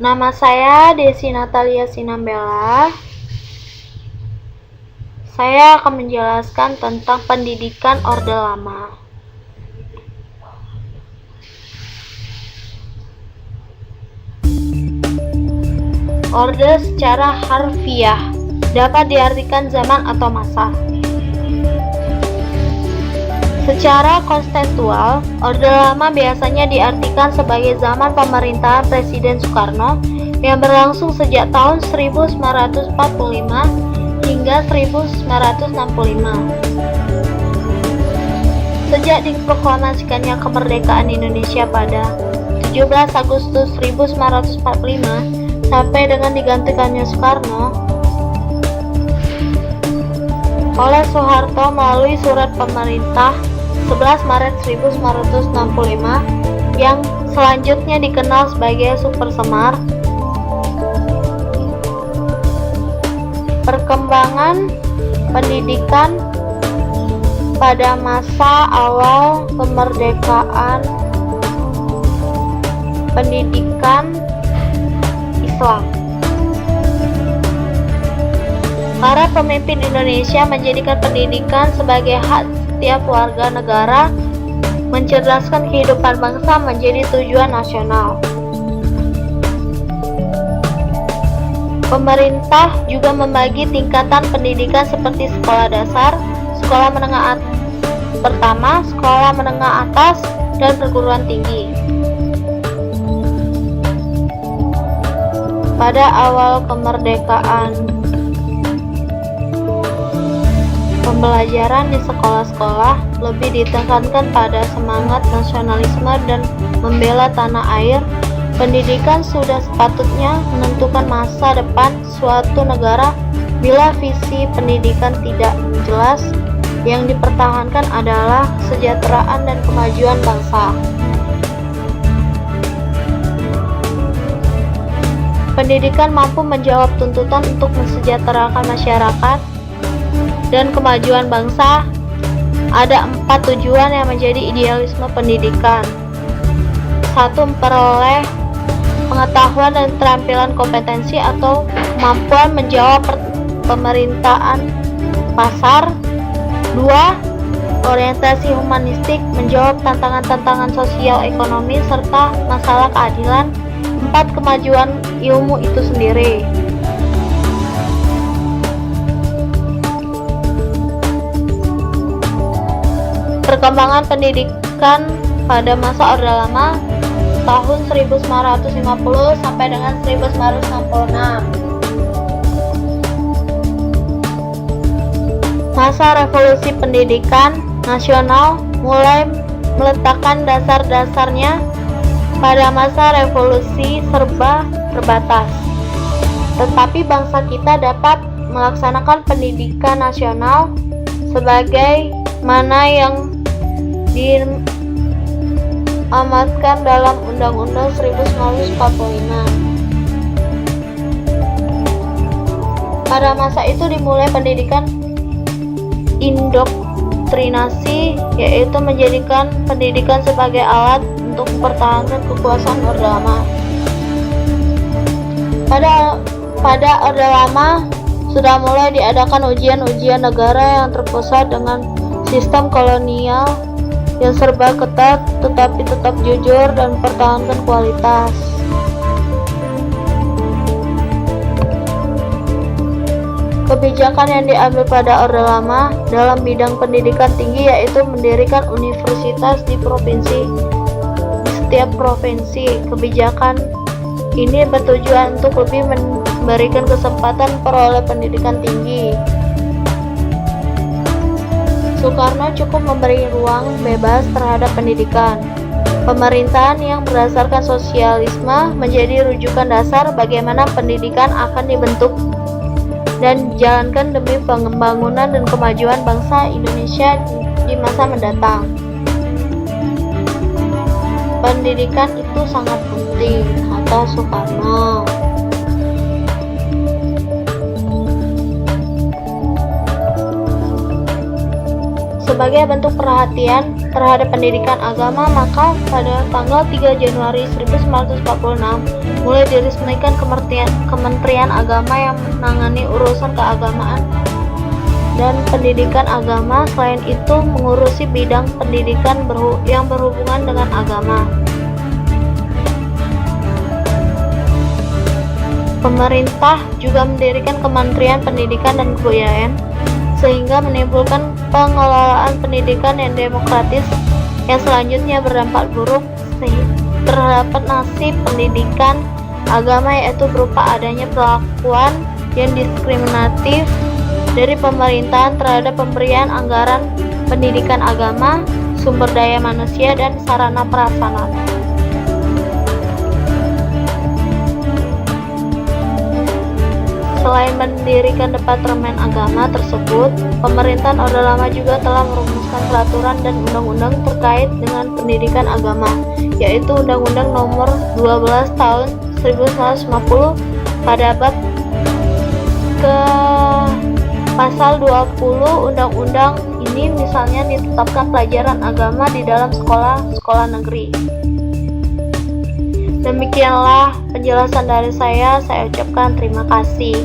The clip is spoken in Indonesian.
Nama saya Desi Natalia Sinambela. Saya akan menjelaskan tentang pendidikan Orde Lama. Orde secara harfiah dapat diartikan zaman atau masa. Secara kontekstual, Orde Lama biasanya diartikan sebagai zaman pemerintahan Presiden Soekarno yang berlangsung sejak tahun 1945 hingga 1965. Sejak diproklamasikannya kemerdekaan Indonesia pada 17 Agustus 1945 sampai dengan digantikannya Soekarno oleh Soeharto melalui surat pemerintah 11 Maret 1965 yang selanjutnya dikenal sebagai Super Semar. Perkembangan pendidikan pada masa awal kemerdekaan, pendidikan Islam. Para pemimpin Indonesia menjadikan pendidikan sebagai hak setiap warga negara, mencerdaskan kehidupan bangsa menjadi tujuan nasional. Pemerintah juga membagi tingkatan pendidikan seperti sekolah dasar, sekolah menengah pertama, sekolah menengah atas, dan perguruan tinggi. Pada awal kemerdekaan, pembelajaran di sekolah-sekolah lebih ditekankan pada semangat nasionalisme dan membela tanah air. Pendidikan sudah sepatutnya menentukan masa depan suatu negara. Bila visi pendidikan tidak jelas, yang dipertahankan adalah kesejahteraan dan kemajuan bangsa. Pendidikan mampu menjawab tuntutan untuk mensejahterakan masyarakat dan kemajuan bangsa. Ada 4 tujuan yang menjadi idealisme pendidikan. 1. Memperoleh pengetahuan dan keterampilan kompetensi atau kemampuan menjawab pemerintahan pasar. 2. Orientasi humanistik, menjawab tantangan-tantangan sosial ekonomi serta masalah keadilan. 4. Kemajuan ilmu itu sendiri. Perkembangan pendidikan pada masa Orde Lama tahun 1950 sampai dengan 1966. Masa revolusi pendidikan nasional mulai meletakkan dasar-dasarnya pada masa revolusi serba terbatas. Tetapi bangsa kita dapat melaksanakan pendidikan nasional sebagai mana yang diamatkan dalam Undang-Undang 1945. Pada masa itu dimulai pendidikan indoktrinasi, yaitu menjadikan pendidikan sebagai alat untuk mempertahankan kekuasaan Orde Lama. Pada Orde Lama sudah mulai diadakan ujian-ujian negara yang terpusat dengan sistem kolonial yang serba ketat, tetapi tetap jujur dan mempertahankan kualitas. Kebijakan yang diambil pada Orde Lama dalam bidang pendidikan tinggi yaitu mendirikan universitas di setiap provinsi. Kebijakan ini bertujuan untuk lebih memberikan kesempatan peroleh pendidikan tinggi. Soekarno cukup memberi ruang bebas terhadap pendidikan. Pemerintahan yang berdasarkan sosialisme menjadi rujukan dasar bagaimana pendidikan akan dibentuk dan dijalankan demi pembangunan dan kemajuan bangsa Indonesia di masa mendatang. Pendidikan itu sangat penting, kata Soekarno. Sebagai bentuk perhatian terhadap pendidikan agama, maka pada tanggal 3 Januari 1946 mulai diresmikan Kementerian Agama yang menangani urusan keagamaan dan pendidikan agama. Selain itu, mengurusi bidang pendidikan yang berhubungan dengan agama. Pemerintah juga mendirikan Kementerian Pendidikan dan Kebudayaan, sehingga menimbulkan pengelolaan pendidikan yang demokratis yang selanjutnya berdampak buruk terhadap nasib pendidikan agama, yaitu berupa adanya perlakuan yang diskriminatif dari pemerintahan terhadap pemberian anggaran pendidikan agama, sumber daya manusia, dan sarana prasarana. Selain mendirikan Departemen Agama tersebut, pemerintahan Orde Lama juga telah merumuskan peraturan dan undang-undang terkait dengan pendidikan agama, yaitu Undang-Undang Nomor 12 Tahun 1950 pada bab ke pasal 20 undang-undang ini misalnya ditetapkan pelajaran agama di dalam sekolah negeri. Demikianlah penjelasan dari saya ucapkan terima kasih.